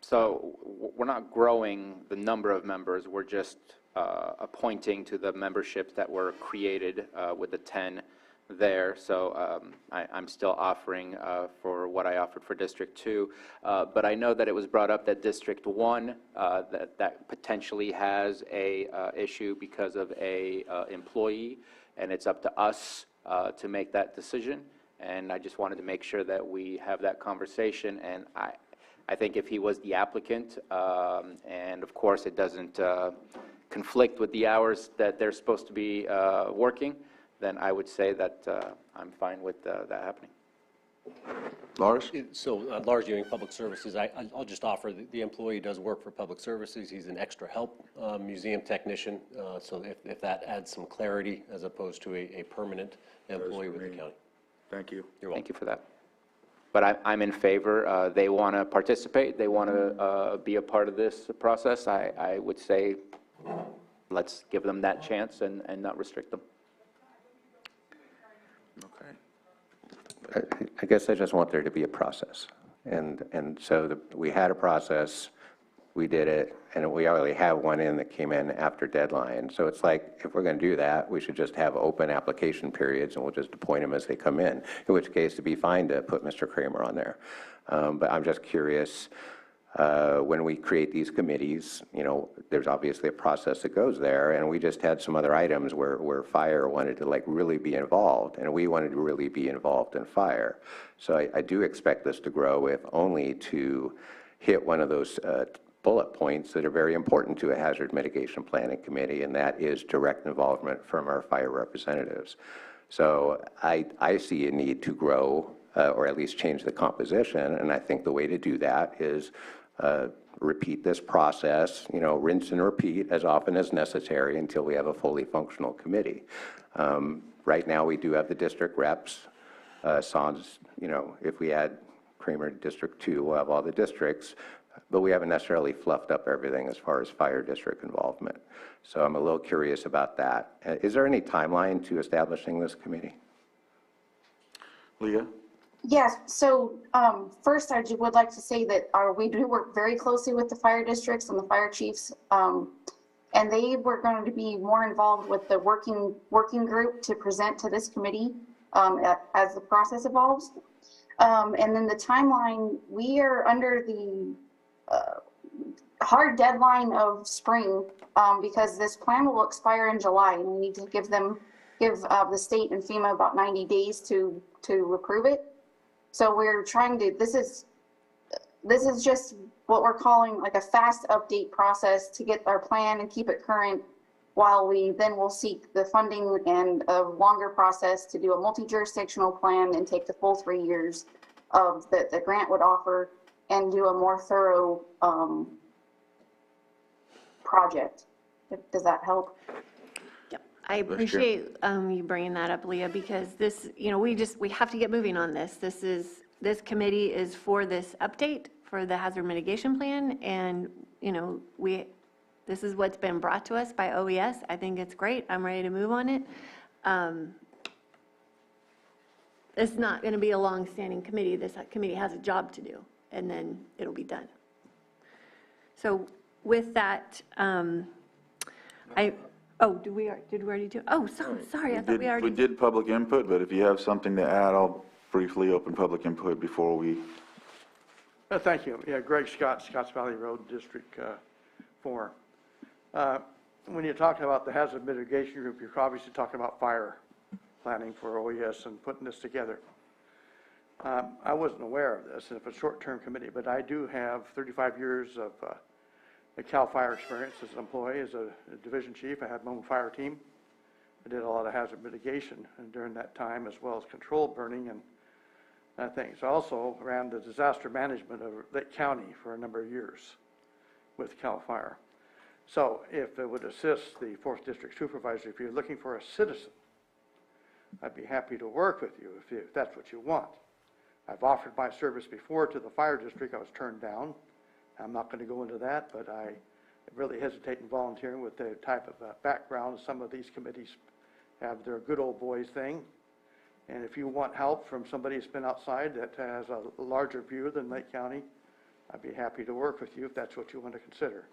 So we're not growing the number of members, we're just appointing to the memberships that were created with the 10 there. So I'm still offering for what I offered for District 2. But I know that it was brought up that District 1, that potentially has a issue because of a employee, and it's up to us to make that decision. And I just wanted to make sure that we have that conversation. And I think if he was the applicant, and of course it doesn't conflict with the hours that they're supposed to be working, then I would say that I'm fine with that happening. Lars? So Lars Ewing, Public Services, I'll just offer, the employee does work for Public Services. He's an extra help museum technician, so if that adds some clarity as opposed to a permanent employee with the county. Thank you. You're welcome. Thank you for that. But I'm in favor. They want to participate. They want to be a part of this process. I would say let's give them that chance and not restrict them. Okay. I guess I just want there to be a process. And so we had a process, we did it, and we already have one in that came in after deadline. So it's like, if we're going to do that, we should just have open application periods, and we'll just appoint them as they come in which case it'd be fine to put Mr. Kramer on there. But I'm just curious, when we create these committees, you know, there's obviously a process that goes there, and we just had some other items where fire wanted to like really be involved, and we wanted to really be involved in fire. So I do expect this to grow, if only to hit one of those bullet points that are very important to a hazard mitigation planning committee, and that is direct involvement from our fire representatives. So I see a need to grow, or at least change the composition, and I think the way to do that is repeat this process, you know, rinse and repeat as often as necessary until we have a fully functional committee. Right now, we do have the district reps. Sans, you know, if we add Kramer District 2, we'll have all the districts, but we haven't necessarily fluffed up everything as far as fire district involvement. So I'm a little curious about that. Is there any timeline to establishing this committee? Leah? Yes, so first I would like to say that we do work very closely with the fire districts and the fire chiefs, and they were going to be more involved with the working group to present to this committee as the process evolves. And then the timeline, we are under the hard deadline of spring because this plan will expire in July, and we need to give the state and FEMA about 90 days to approve it. So we're trying to, this is just what we're calling like a fast update process to get our plan and keep it current, while we then will seek the funding and a longer process to do a multi-jurisdictional plan and take the full 3 years of that the grant would offer and do a more thorough project. Does that help? I appreciate you bringing that up, Leah, because this, you know, we have to get moving on this. This committee is for this update for the hazard mitigation plan, and, you know, this is what's been brought to us by OES. I think it's great. I'm ready to move on it. It's not going to be a long-standing committee. This committee has a job to do, and then it'll be done. So with that, did we already do? Oh, sorry, I thought we already. We did public input, but if you have something to add, I'll briefly open public input before we. Thank you. Yeah, Greg Scott, Scotts Valley Road, District 4. When you're talking about the hazard mitigation group, you're obviously talking about fire planning for OES and putting this together. I wasn't aware of this, and it's a short-term committee, but I do have 35 years of the CAL FIRE experience as an employee, as a division chief. I had my own fire team. I did a lot of hazard mitigation and during that time, as well as controlled burning and things. I also ran the disaster management of Lake County for a number of years with CAL FIRE. So if it would assist the 4th District Supervisor, if you're looking for a citizen, I'd be happy to work with you if that's what you want. I've offered my service before to the fire district. I was turned down. I'm not going to go into that, but I really hesitate in volunteering with the type of background some of these committees have their good old boys thing. And if you want help from somebody who's been outside that has a larger view than Lake County, I'd be happy to work with you if that's what you want to consider.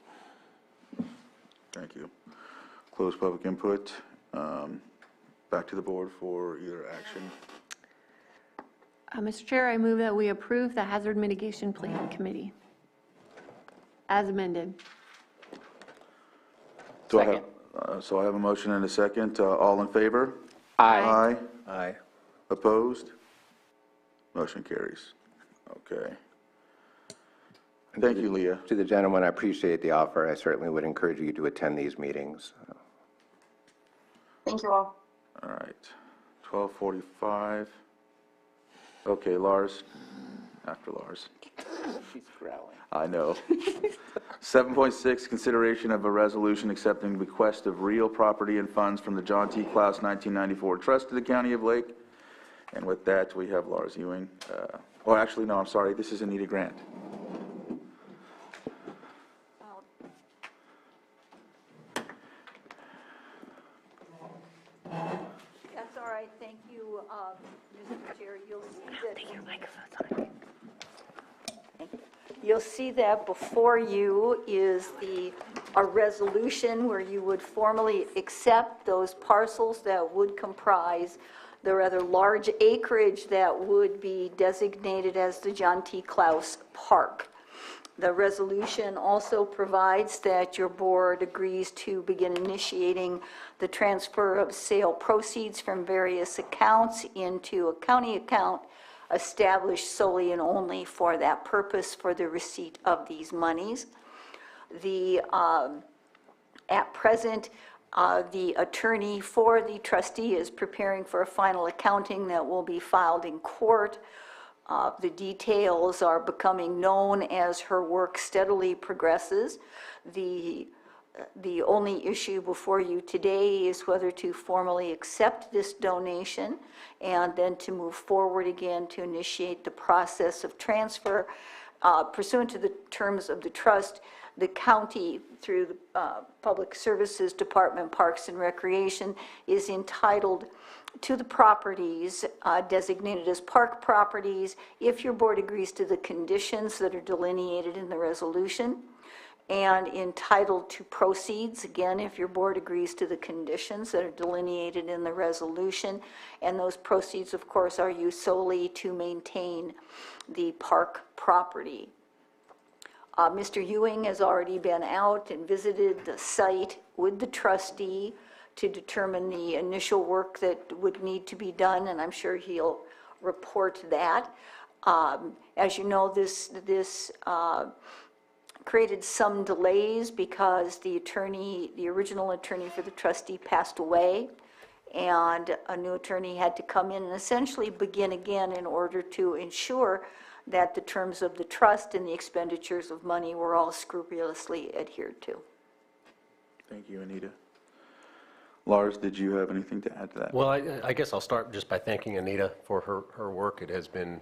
Thank you. Close public input. Back to the board for either action. Mr. Chair, I move that we approve the Hazard Mitigation Plan Committee as amended. So I have a motion and a second. All in favor? Aye. Aye. Aye. Opposed? Motion carries. Okay. Thank you, Leah. To the gentleman, I appreciate the offer. I certainly would encourage you to attend these meetings. Thank you all. All right. 12:45. Okay, Lars, after Lars. She's growling. I know. 7.6, consideration of a resolution accepting bequest of real property and funds from the John T. Klaus 1994 Trust to the County of Lake. And with that, we have Lars Ewing. Oh, actually, no, I'm sorry. This is Anita Grant. That's all right, thank you, Mr. Chair. You'll see that. Your microphone's on. You'll see that before you is a resolution where you would formally accept those parcels that would comprise the rather large acreage that would be designated as the John T. Klaus Park. The resolution also provides that your board agrees to begin initiating the transfer of sale proceeds from various accounts into a county account established solely and only for that purpose for the receipt of these monies. At present, the attorney for the trustee is preparing for a final accounting that will be filed in court. The details are becoming known as her work steadily progresses. The only issue before you today is whether to formally accept this donation and then to move forward again to initiate the process of transfer. Pursuant to the terms of the trust, the county, through the Public Services Department, Parks and Recreation, is entitled to the properties designated as park properties if your board agrees to the conditions that are delineated in the resolution, and entitled to proceeds, again, if your board agrees to the conditions that are delineated in the resolution. And those proceeds, of course, are used solely to maintain the park property. Mr. Ewing has already been out and visited the site with the trustee to determine the initial work that would need to be done, and I'm sure he'll report that. As you know, this created some delays because the original attorney for the trustee passed away, and a new attorney had to come in and essentially begin again in order to ensure that the terms of the trust and the expenditures of money were all scrupulously adhered to. Thank you, Anita. Lars, did you have anything to add to that? Well, I guess I'll start just by thanking Anita for her work. It has been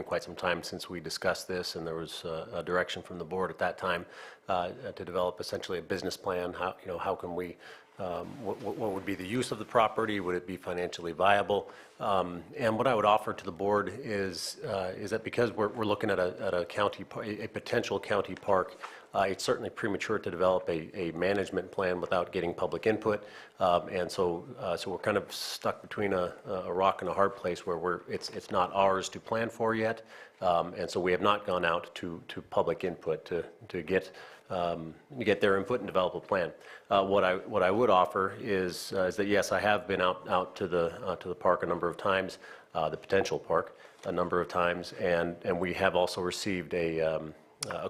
quite some time since we discussed this, and there was a direction from the board at that time to develop essentially a business plan. How can we, what would be the use of the property? Would it be financially viable? And what I would offer to the board is that because we're looking at a potential county park, it's certainly premature to develop a management plan without getting public input, and so we're kind of stuck between a rock and a hard place where it's not ours to plan for yet, and so we have not gone out to public input to get their input and develop a plan. What I would offer is that yes, I have been out to the park a number of times, the potential park a number of times, and we have also received a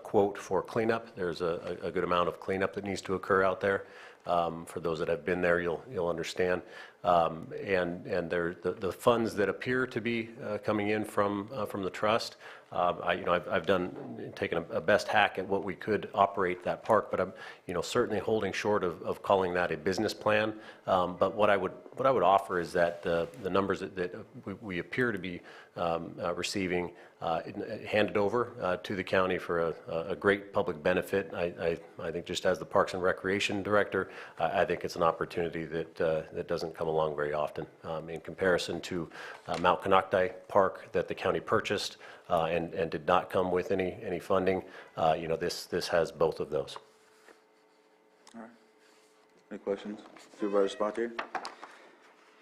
quote for cleanup. There's a good amount of cleanup that needs to occur out there. For those that have been there, you'll understand. And the funds that appear to be coming in from the trust, I've taken a best hack at what we could operate that park, but I'm certainly holding short of calling that a business plan. But what I would offer is that the numbers that we appear to be receiving handed over to the county for a great public benefit. I think just as the Parks and Recreation Director, I think it's an opportunity that doesn't come along very often. In comparison to Mount Konocti Park that the county purchased and did not come with any funding, this has both of those. All right. Any questions? Supervisor Spatier?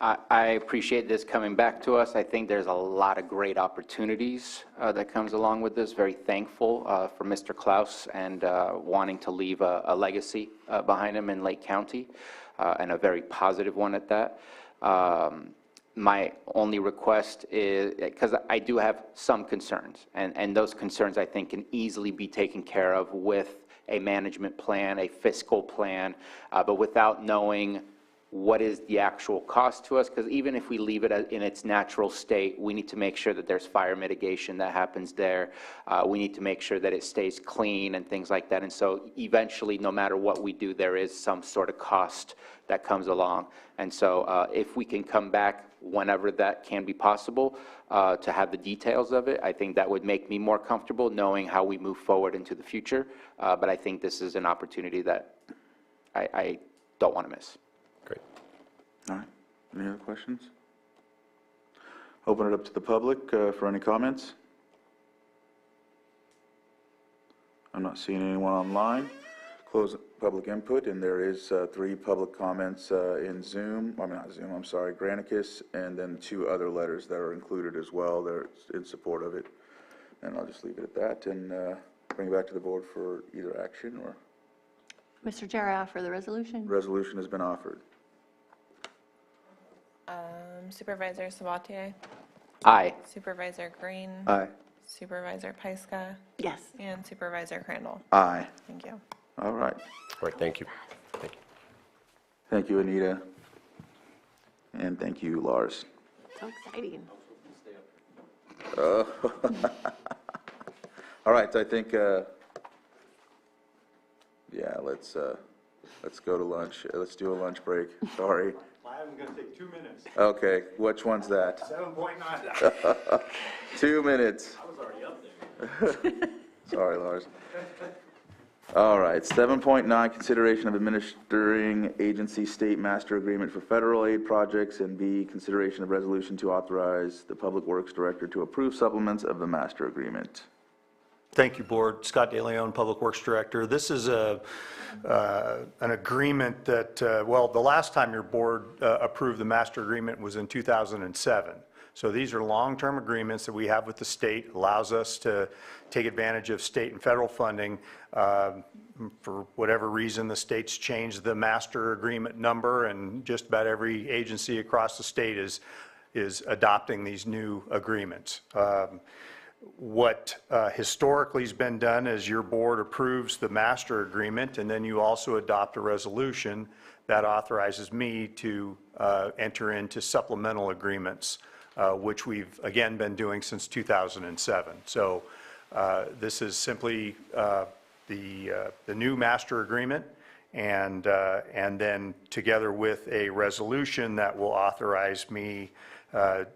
I appreciate this coming back to us. I think there's a lot of great opportunities that comes along with this. Very thankful for Mr. Klaus and wanting to leave a legacy behind him in Lake County, and a very positive one at that. My only request is, because I do have some concerns, and those concerns I think can easily be taken care of with a management plan, a fiscal plan, but without knowing what is the actual cost to us? Because even if we leave it in its natural state, we need to make sure that there's fire mitigation that happens there. We need to make sure that it stays clean and things like that. And so eventually, no matter what we do, there is some sort of cost that comes along. And so if we can come back whenever that can be possible to have the details of it, I think that would make me more comfortable knowing how we move forward into the future. But I think this is an opportunity that I don't want to miss. Great. All right. Any other questions? Open it up to the public for any comments. I'm not seeing anyone online. Close public input, and there is 3 public comments in Zoom, I mean, not Zoom, I'm sorry, Granicus, and then 2 other letters that are included as well. They're in support of it. And I'll just leave it at that and bring it back to the board for either action or... Mr. Chair, I offer the resolution. Resolution has been offered. Supervisor Sabatier? Aye. Supervisor Green? Aye. Supervisor Pyska? Yes. And Supervisor Crandall? Aye. Thank you. All right. All right, thank you. Thank you. Thank you, Anita. And thank you, Lars. So exciting. All right, I think, yeah, let's go to lunch. Let's do a lunch break. Sorry. I'm going to take 2 minutes. Okay, which one's that? 7.9. 2 minutes. I was already up there. Sorry, Lars. All right, 7.9, consideration of administering agency state master agreement for federal aid projects, and B, consideration of resolution to authorize the Public Works Director to approve supplements of the master agreement. Thank you, Board. Scott DeLeon, Public Works Director. This is an agreement that, well, the last time your board approved the master agreement was in 2007. So these are long-term agreements that we have with the state, allows us to take advantage of state and federal funding. For whatever reason, the state's changed the master agreement number, and just about every agency across the state is adopting these new agreements. What historically has been done is your board approves the master agreement, and then you also adopt a resolution that authorizes me to enter into supplemental agreements, which we've, again, been doing since 2007. So this is simply the new master agreement, and then together with a resolution that will authorize me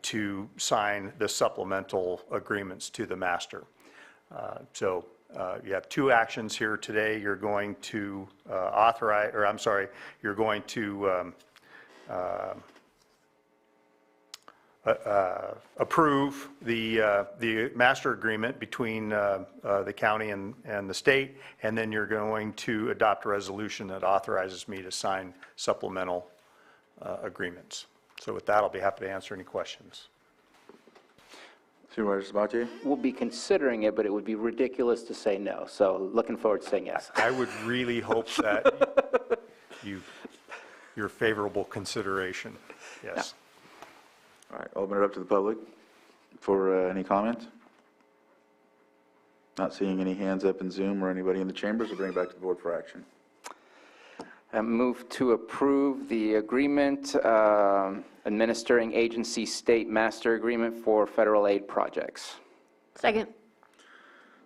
to sign the supplemental agreements to the master. So you have 2 actions here today. You're going to authorize, or I'm sorry, you're going to approve the master agreement between the county and the state, and then you're going to adopt a resolution that authorizes me to sign supplemental agreements. So with that, I'll be happy to answer any questions. Supervisor Sabatier? We'll be considering it, but it would be ridiculous to say no. So looking forward to saying yes. I would really hope that your favorable consideration, yes. All right, open it up to the public for any comment. Not seeing any hands up in Zoom or anybody in the chambers. We'll bring it back to the board for action. Move to approve the agreement administering agency state master agreement for federal aid projects. Second.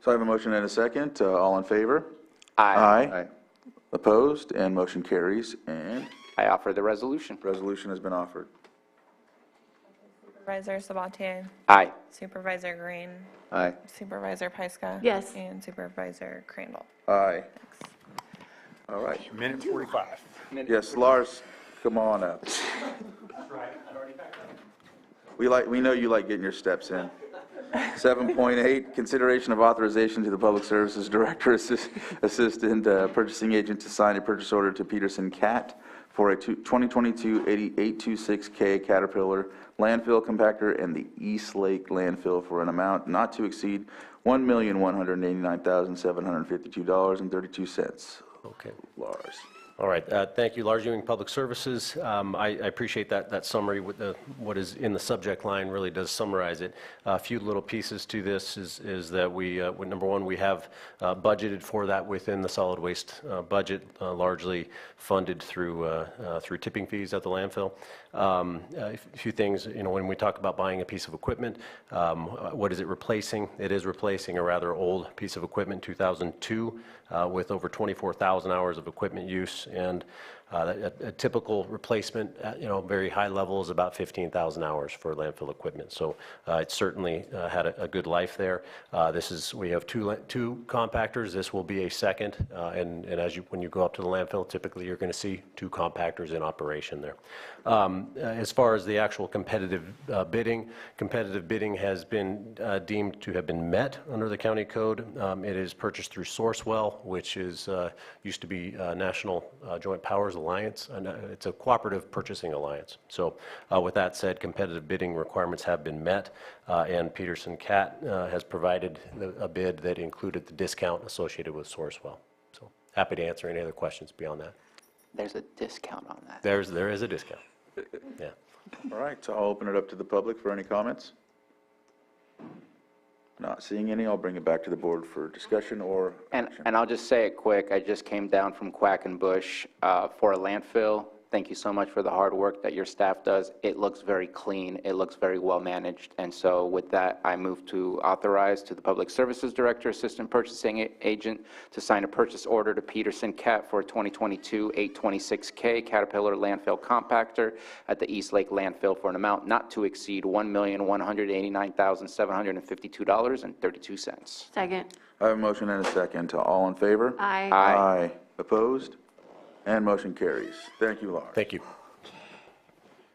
So I have a motion and a second. All in favor? Aye. Aye. Opposed? And motion carries. And I offer the resolution. resolution has been offered. Supervisor Sabatier? Aye. Supervisor Green? Aye. Supervisor Pyska? Yes. And Supervisor Crandall? Aye. Thanks. All right. Minute 45. Yes, Lars, come on up. We know you like getting your steps in. 7.8, consideration of authorization to the Public Services Director, Assistant Purchasing Agent to sign a purchase order to Peterson Cat for a 2022 826K Caterpillar landfill compactor and the East Lake landfill for an amount not to exceed $1,189,752.32. Okay. Lars. All right, thank you. Lars Ewing, Public Services. I appreciate that summary. With what is in the subject line really does summarize it. A few little pieces to this is that we, number one, we have budgeted for that within the solid waste budget, largely funded through tipping fees at the landfill. A few things, when we talk about buying a piece of equipment, what is it replacing? It is replacing a rather old piece of equipment, 2002, with over 24,000 hours of equipment use, and a typical replacement at, very high level is about 15,000 hours for landfill equipment. So it certainly had a good life there. We have two compactors. This will be a second, and when you go up to the landfill, typically you're going to see two compactors in operation there. As far as the actual competitive bidding has been deemed to have been met under the county code. It is purchased through Sourcewell, which is used to be National Joint Powers Alliance, and it's a cooperative purchasing alliance. So with that said, competitive bidding requirements have been met, and Peterson Cat has provided a bid that included the discount associated with Sourcewell. So happy to answer any other questions beyond that. There's a discount on that. There is a discount. Yeah. All right, so I'll open it up to the public for any comments. Not seeing any, I'll bring it back to the board for discussion or action. And I'll just say it quick, I just came down from Quackenbush for a landfill. Thank you so much for the hard work that your staff does. It looks very clean, it looks very well managed, and so with that, I move to authorize to the Public Services Director, Assistant Purchasing Agent, to sign a purchase order to Peterson Cat for a 2022 826K Caterpillar landfill compactor at the East Lake landfill for an amount not to exceed $1,189,752.32. Second. I have a motion and a second. All in favor? Aye. Aye. Opposed? And motion carries. Thank you, Lars. Thank you.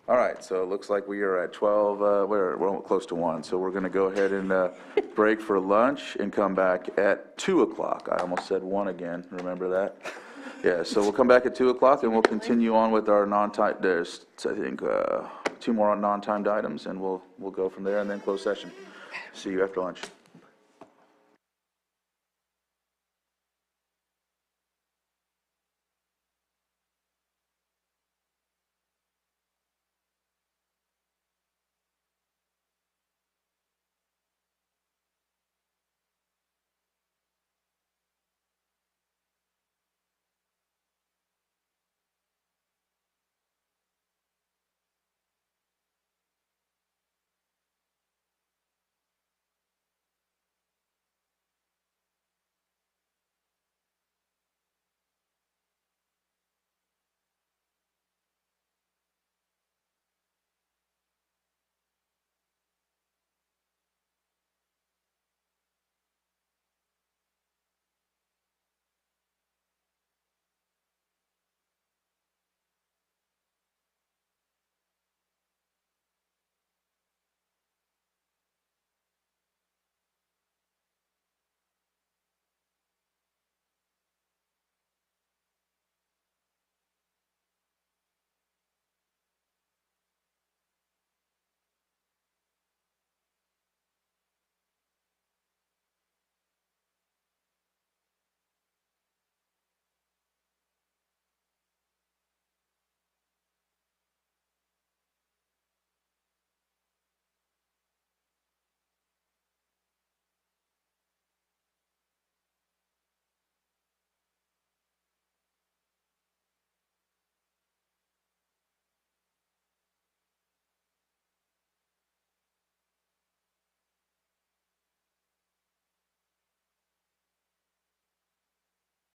All right, so it looks like we are at 12, we're close to 1, so we're going to go ahead and break for lunch and come back at 2 o'clock. I almost said 1 again, remember that? Yeah, so we'll come back at 2 o'clock and we'll continue on with our non-time, there's, I think, 2 more non-timed items, and we'll go from there and then close session. See you after lunch.